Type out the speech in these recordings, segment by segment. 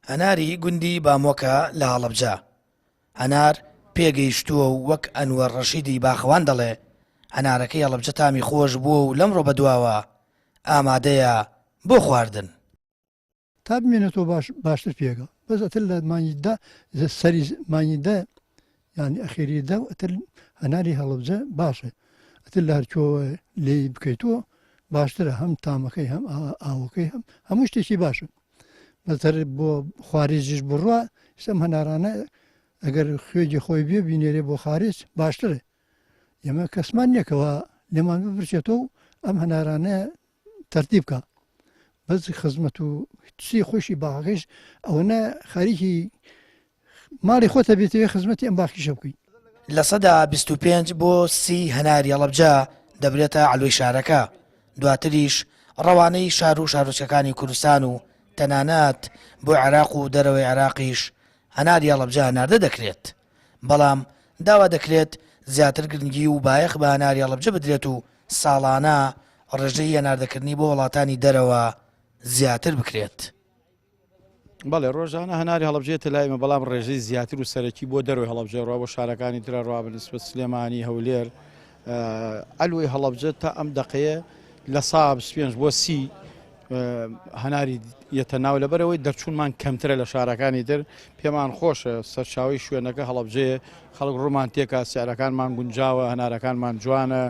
هەناری گوندی بامۆکە لە هەڵەبجە. هەنار پێگەیشتووە و وەک ئەنوەر ڕەشیدی باخەوان دەڵێ هەنارەکەی هەڵەبجە تامی خۆش بووە و لەمڕۆ بەدواوە ئامادەیە بۆ خواردن. تا بمێنێتەوە باشتر پێگە بەس ئەتر لە مانگیدا سەری مانگیدا یانی ئەخێریدا ئەتر هەناری هەڵەبجە باشە ئەتر لە هەرکۆوە لێی بکەیتەوە باشترە هەم تامەکەی هەم ئاوەکەی هەموو شتێکی باشە بەتەر بۆ خواریزیش بڕوە سەم هەنارانە ئەگەر خوێجی خۆی بێ بینێرێ بۆ خارج باشترە ئێمە کەسمان نییەکەوە لێمان ببرچێتەوە و ئەم هەنارانە تەرتیب بکە بەس خزمەت و چی خۆشی باغەکەیش ئەوەنە خەریکی ماڵی خۆتە بێتەوە خزمەتی ئەم باخیشە بکەیت. لە سەدا 25 بۆ 30 هەناری هەڵەبجە دەبرێتە علوی شارەکە. دواتریش ڕەوانەی شار و شارۆچەکانی کوردستان و تەنانەت بۆ عێراق و دەرەوەی عێراقیش هەناری هەڵەبجە هەناردە دەکرێت. بەڵام داوا دەکرێت زیاتر گرنگی و بایەخ بە هەناری هەڵەبجە بدرێت و ساڵانە ڕێژەی هەناردەکردنی بۆ وڵاتانی دەرەوە زیاتر بکرێت. بەڵێ ڕۆژانە هەناری هەڵەبجێتە لایمە بەڵام ڕێژەی زیاتر و سەرەکی بۆ دەروی هەڵەبجە ڕوا بۆ شارەکانی ترە ڕوا بەنسبەت سلێمانی هەولێر ئەلوی هەڵەبجە تا ئەم دەقەیە لە سا 25 بۆ 30 هەناری یەتە ناو لەبەرەوەی دەرچوونمان کەمترە لە شارەکانی تر پێمان خۆشە سەرچاوی شوێنەکە هەڵەبجەیە خەڵک ڕوومان تێکە سیارەکانمان گونجاوە هەنارەکانمان جوانە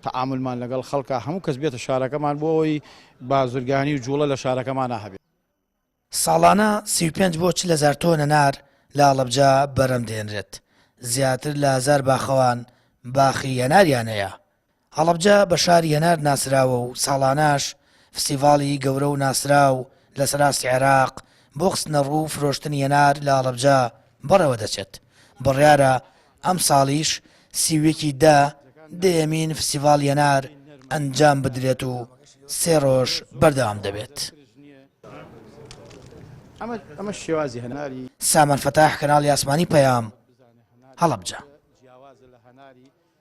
تەعاملمان لەگەڵ خەڵکە هەموو کەس بێتە شارەکەمان بۆ ئەوی بازرگانی و جوڵە لە شارەکەمانە هەبێت. ساڵانە 35 بۆ 40,000 تۆن هەنار لە هەڵەبجە بەرەم دێنرێت. زیاتر لە 1000 باخەوان باخی هەناریانەیە. هەڵەبجە بە شاری هەنار ناسراوە و ساڵاناش فستیڤاڵی گەورە و ناسراو لە سەراستی عێراق بۆ خستنە ڕوو فرۆشتنی هەنار لە هەڵەبجە بەڕێوە دەچێت. بڕیارە ئەم ساڵیش سیوێکی دەیەمین فستیڤاڵی هەنار ئەنجام بدرێت و 3 ڕۆژ بەردەوام دەبێت. ئەمە شێوازی هەناری سامان فەتاح کەناڵی ئاسمانی پەیام هەڵەبجە.